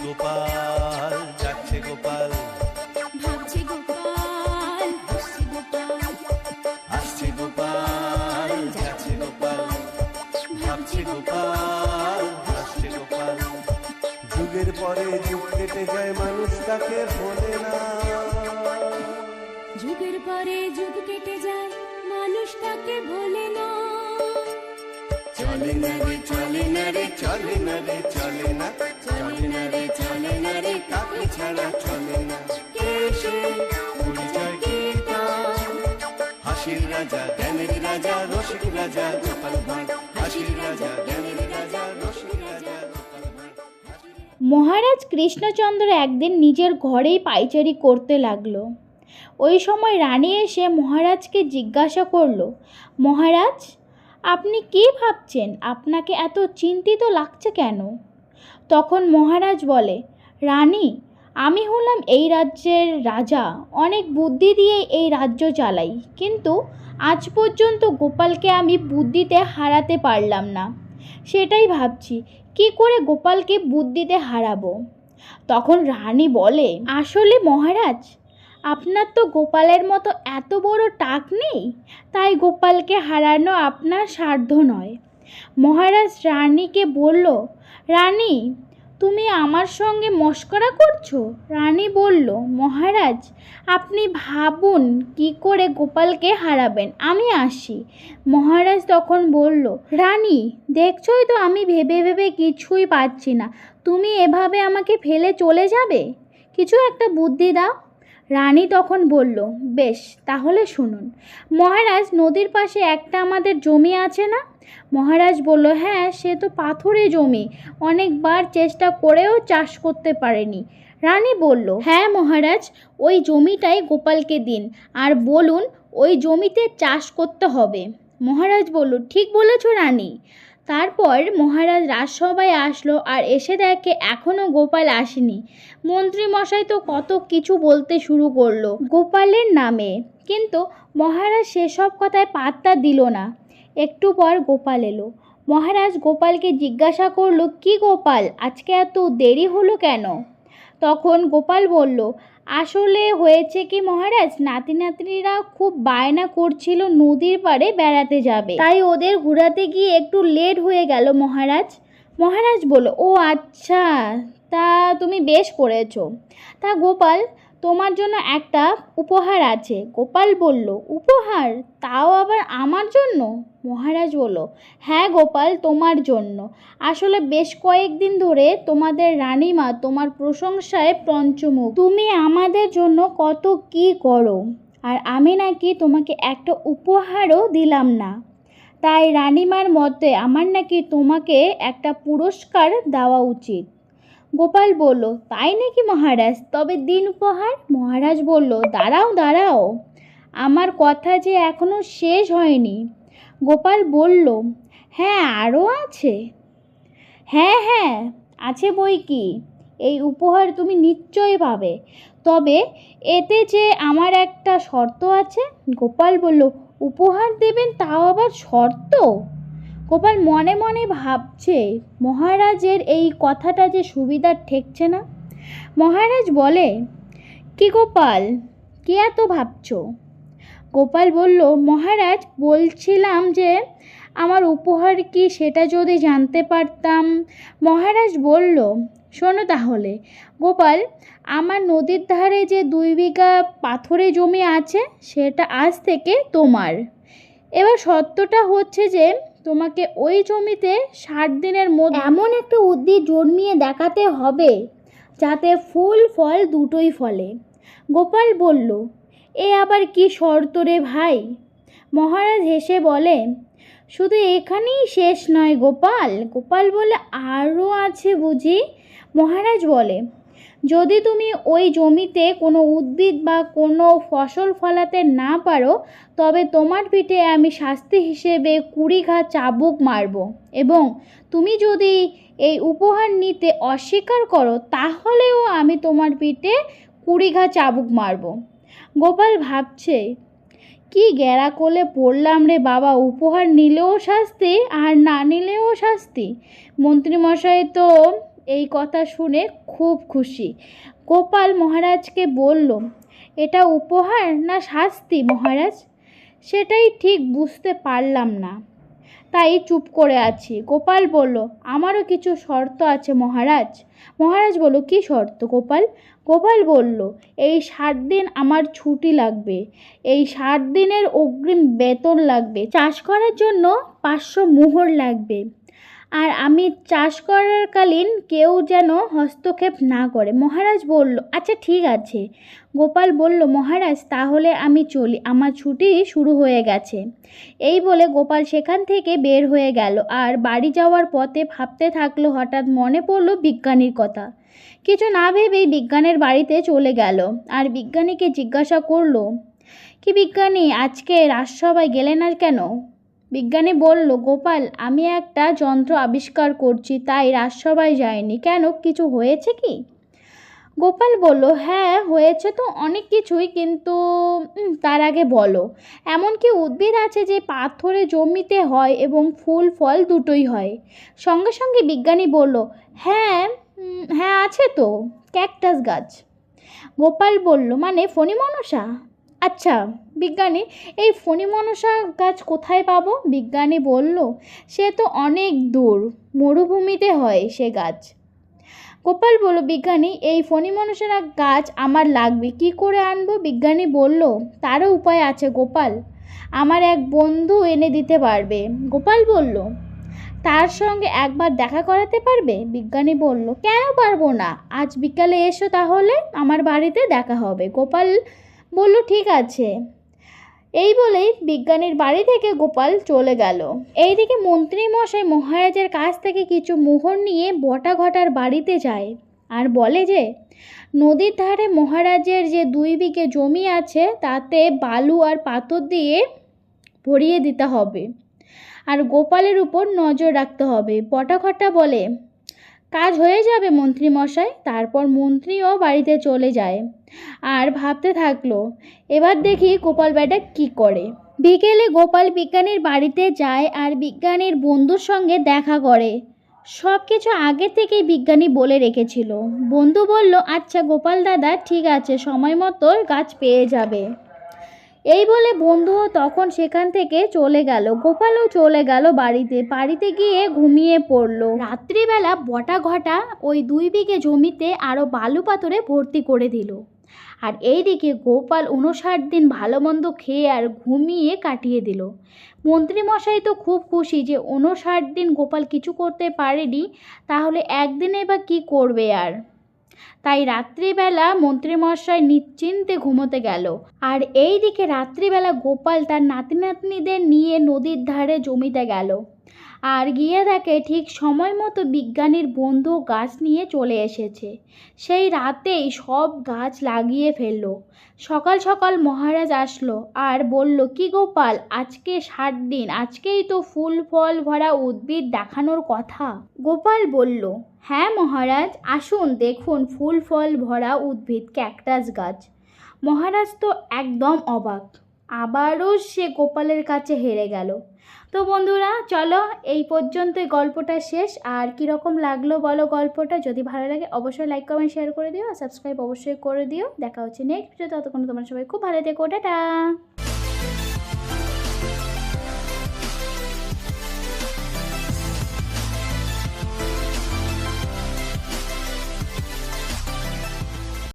গোপাল, যাচ্ছে গোপাল, ভাবছে গোপাল, হাসছে গোপাল, আসছে গোপাল, যাচ্ছে গোপাল, ভাবছে গোপাল, হাসছে গোপাল। যুগের পরে যুগ কেটে যায়, মানুষ তাকে ভোলে না। যুগের পরে যুগ কেটে যায়, মানুষ তাকে ভোলে না। চলে না রে, চলে না রে, চলে না রে, চলে না, চলে না রে, চলে না রে, কাকে ছাড়া চলে না। কে সে? পরিচয় কি তার? হাসির রাজা, জ্ঞানের রাজা, রসিক রাজা গোপাল ভাঁড়। হাসির রাজা, জ্ঞানের রাজা, রসিক রাজা গোপাল ভাঁড়। মহারাজ কৃষ্ণচন্দ্র একদিন নিজের ঘরেই পায়চারি করতে লাগলো। ওই সময় রানী এসে মহারাজকে জিজ্ঞাসা করলো, মহারাজ, আপনি কী ভাবছেন? আপনাকে এত চিন্তিত লাগছে কেন? তখন মহারাজ বলে, রানী, আমি হলাম এই রাজ্যের রাজা, অনেক বুদ্ধি দিয়ে এই রাজ্য চালাই, কিন্তু আজ পর্যন্ত গোপালকে আমি বুদ্ধিতে হারাতে পারলাম না। সেটাই ভাবছি কী করে গোপালকে বুদ্ধিতে হারাবো। তখন রানী বলে, আসলে মহারাজ, আপনার তো গোপালের মতো এত বড় টাক নেই, তাই গোপালকে হারানো আপনার সাধ্য নয়। মহারাজ রানীকে বলল, রানী, তুমি আমার সঙ্গে মশকরা করছো? রানী বলল, মহারাজ, আপনি ভাবুন কি করে গোপালকে হারাবেন, আমি আসি। মহারাজ তখন বলল, রানী, দেখছই তো আমি ভেবে ভেবে কিছুই পাচ্ছি না, তুমি এভাবে আমাকে ফেলে চলে যাবে? কিছু একটা বুদ্ধি দাও। রানী তখন বলল, বেশ, তাহলে শুনুন। মহারাজ, নদীর পাশে একটা আমাদের জমি আছে না? মহারাজ বলল, হ্যাঁ, সে তো পাথুরে জমি, অনেকবার চেষ্টা করেও চাষ করতে পারেনি। রানী বলল, হ্যাঁ মহারাজ, ওই জমিটাই গোপালকে দিন, আর বলুন ওই জমিতে চাষ করতে হবে। মহারাজ বলল, ঠিক বলেছ রানী। তারপর মহারাজ রাজসভায় আসলো, আর এসে দেখে এখনও গোপাল আসেনি। মন্ত্রীমশাই তো কত কিছু বলতে শুরু করলো গোপালের নামে, কিন্তু মহারাজ সেসব কথায় পাত্তা দিল না। একটু পর গোপাল এলো। মহারাজ গোপালকে জিজ্ঞাসা করলো, কি গোপাল, আজকে এত দেরি হলো কেন? তখন গোপাল বলল, আসলে হয়েছে কি মহারাজ, নাতি নাতনিরা খুব বায়না করছিল নদীর পাড়ে বেড়াতে যাবে, তাই ওদের ঘোরাতে গিয়ে একটু লেট হয়ে গেল মহারাজ। মহারাজ বলল, ও আচ্ছা, তা তুমি বেশ করেছো। তা গোপাল, তোমার জন্য একটা উপহার আছে। গোপাল বলল, উপহার? তাও আবার আমার জন্য? মহারাজ বলল, হ্যাঁ গোপাল, তোমার জন্য। আসলে বেশ কয়েকদিন ধরে তোমাদের রানীমা তোমার প্রশংসায় পঞ্চমুখ। তুমি আমাদের জন্য কত কি করো, আর আমি নাকি তোমাকে একটা উপহারও দিলাম না। তাই রানীমার মতে আমার নাকি তোমাকে একটা পুরস্কার দেওয়া উচিত। গোপাল বলল, তাই নাকি মহারাজ, তবে দিন উপহার। মহারাজ বলল, দাঁড়াও দাঁড়াও, আমার কথা যে এখনো শেষ হয়নি। গোপাল বলল, হ্যাঁ, আরও আছে। হ্যাঁ হ্যাঁ, আছে বই কি, এই উপহার তুমি নিশ্চয়ই পাবে, তবে এতে যে আমার একটা শর্ত আছে। গোপাল বলল, উপহার দেবেন, তাও আবার শর্ত? গোপাল মনে মনে ভাবছে, মহারাজের এই কথাটা যে সুবিধার ঠেকছে না। মহারাজ বলে, কি গোপাল, কি এত ভাবছো? গোপাল বলল, মহারাজ, বলছিলাম যে আমার উপহার কি সেটা যদি জানতে পারতাম। মহারাজ বলল, শোনো তাহলে গোপাল, আমার নদীর ধারে যে 2 বিঘা পাথরে জমি আছে, সেটা আজ থেকে তোমার। এবার সত্যটা হচ্ছে যে তোমাকে ওই জমিতে 60 দিনের মধ্যে এমন একটা উদ্ভিদ জন্মিয়ে দেখাতে হবে যাতে ফুল ফল দুটোই ফলে। গোপাল বলল, এ আবার কি শর্ত রে ভাই? মহারাজ হেসে বলে, শুধু এখানেই শেষ নয় গোপাল। গোপাল বলে, আরও আছে বুঝি? মহারাজ বলে, যদি তুমি ওই জমিতে কোনো উদ্ভিদ বা কোনো ফসল ফলাতে না পারো, তবে তোমার পিঠে আমি শাস্তি হিসেবে 20 ঘা চাবুক মারব, এবং তুমি যদি এই উপহার নিতে অস্বীকার করো, তাহলেও আমি তোমার পিঠে 20 ঘা চাবুক মারব। গোপাল ভাবছে, কি গ্যারা কোলে পড়লাম রে বাবা, উপহার নিলেও শাস্তি আর না নিলেও শাস্তি। মন্ত্রীমশাই তো এই কথা শুনে খুব খুশি। গোপাল মহারাজকে বলল, এটা উপহার না শাস্তি মহারাজ? সেটাই ঠিক বুঝতে পারলাম না, তাই চুপ করে আছি। গোপাল বলল, আমারও কিছু শর্ত আছে মহারাজ। মহারাজ বলল, কী শর্ত গোপাল? গোপাল বলল, এই 7 দিন আমার ছুটি লাগবে, এই 7 দিনের অগ্রিম বেতন লাগবে, চাষ করার জন্য 500 মোহর লাগবে, আর আমি চাষ করাকালীন কেউ যেন হস্তক্ষেপ না করে। মহারাজ বলল, আচ্ছা ঠিক আছে। গোপাল বলল, মহারাজ তাহলে আমি চলি, আমার ছুটি শুরু হয়ে গেছে। এই বলে গোপাল সেখান থেকে বের হয়ে গেল আর বাড়ি যাওয়ার পথে ভাবতে থাকলো। হঠাৎ মনে পড়ল বিজ্ঞানীর কথা। কিছু না ভেবেই বিজ্ঞানের বাড়িতে চলে গেল আর বিজ্ঞানীকে জিজ্ঞাসা করলো, কি বিজ্ঞানী, আজকে রাজসভায় গেলে না কেন? বিজ্ঞানী বলল, গোপাল আমি একটা যন্ত্র আবিষ্কার করছি, তাই রাজসভায় যায়নি। কেন, কিছু হয়েছে কি? গোপাল বলল, হ্যাঁ হয়েছে তো অনেক কিছুই, কিন্তু তার আগে বলো, এমন কি উদ্ভিদ আছে যে পাথরে জমিতে হয় এবং ফুল ফল দুটোই হয়? সঙ্গে সঙ্গে বিজ্ঞানী বলল, হ্যাঁ হ্যাঁ আছে তো, ক্যাকটাস গাছ। গোপাল বলল, মানে ফণিমনসা? আচ্ছা বিজ্ঞানী, এই ফণিমনসা গাছ কোথায় পাবো? বিজ্ঞানী বলল, সে তো অনেক দূর, মরুভূমিতে হয় সে গাছ। গোপাল বলল, বিজ্ঞানী এই ফণিমনসা গাছ আমার লাগবে, কি করে আনবো? বিজ্ঞানী বলল, তারও উপায় আছে গোপাল, আমার এক বন্ধু এনে দিতে পারবে। গোপাল বলল, তার সঙ্গে একবার দেখা করাতে পারবে? বিজ্ঞানী বলল, কেন পারবো না, আজ বিকালে এসো, তাহলে আমার বাড়িতে দেখা হবে। গোপাল বলল, ঠিক আছে। এই বলেই বিজ্ঞানীর বাড়ি থেকে গোপাল চলে গেল। এইদিকে মন্ত্রী মশাই মহারাজের কাছ থেকে কিছু মোহর নিয়ে বটাঘটার বাড়িতে যায় আর বলে যে নদীর ধারে মহারাজের যে 2 বিঘে জমি আছে তাতে বালু আর পাথর দিয়ে ভরিয়ে দিতে হবে আর গোপালের উপর নজর রাখতে হবে। বটাঘটা বলে, কাজ হয়ে যাবে মন্ত্রী মশাই। তারপর মন্ত্রীও বাড়িতে চলে যায় আর ভাবতে থাকলো, এবার দেখি গোপাল বেটা কি করে। বিকেলে গোপাল বিজ্ঞানীর বাড়িতে যায় আর বিজ্ঞানীর বন্ধুর সঙ্গে দেখা করে। সব কিছু আগে থেকেই বিজ্ঞানী বলে রেখেছিল। বন্ধু বলল, আচ্ছা গোপাল দাদা ঠিক আছে, সময় মতো গাছ পেয়ে যাবে। এই বলে বন্ধুও তখন সেখান থেকে চলে গেল। গোপালও চলে গেল বাড়িতে গিয়ে ঘুমিয়ে পড়ল। রাত্রিবেলা বটাঘটা ওই 2 বিঘে জমিতে আরও বালু পাথরে ভর্তি করে দিল। আর এইদিকে গোপাল 59 দিন ভালো মন্দ খেয়ে আর ঘুমিয়ে কাটিয়ে দিল। মন্ত্রীমশাই তো খুব খুশি যে 59 দিন গোপাল কিছু করতে পারেনি, তাহলে একদিনে বা কী করবে আর। তাই রাত্রিবেলা মন্ত্রীমশাই নিশ্চিন্তে ঘুমোতে গেল। আর এই দিকে রাত্রিবেলা গোপাল তার নাতি নাতনিদের নিয়ে নদীর ধারে জমিতে গেল আর গিয়ে দেখে ঠিক সময় মতো বিজ্ঞানীর বন্ধু গাছ নিয়ে চলে এসেছে। সেই রাতেই সব গাছ লাগিয়ে ফেললো। সকাল সকাল মহারাজ আসলো আর বলল, কি গোপাল, আজকে 7 দিন, আজকেই তো ফুল ফল ভরা উদ্ভিদ দেখানোর কথা। গোপাল বলল, হ্যাঁ মহারাজ, আসুন দেখুন ফুল ফল ভরা উদ্ভিদ, ক্যাকটাস গাছ। মহারাজ তো একদম অবাক, আবারও সে গোপালের কাছে হেরে গেল। তো বন্ধুরা চলো এই পর্যন্তই গল্পটা শেষ। আর কীরকম লাগলো বলো গল্পটা, যদি ভালো লাগে অবশ্যই লাইক কমেন্ট শেয়ার করে দিও আর সাবস্ক্রাইব অবশ্যই করে দিও। দেখা হচ্ছে নেক্সট ভিডিও, ততক্ষণ তোমরা সবাই খুব ভালো থেকো, টাটা।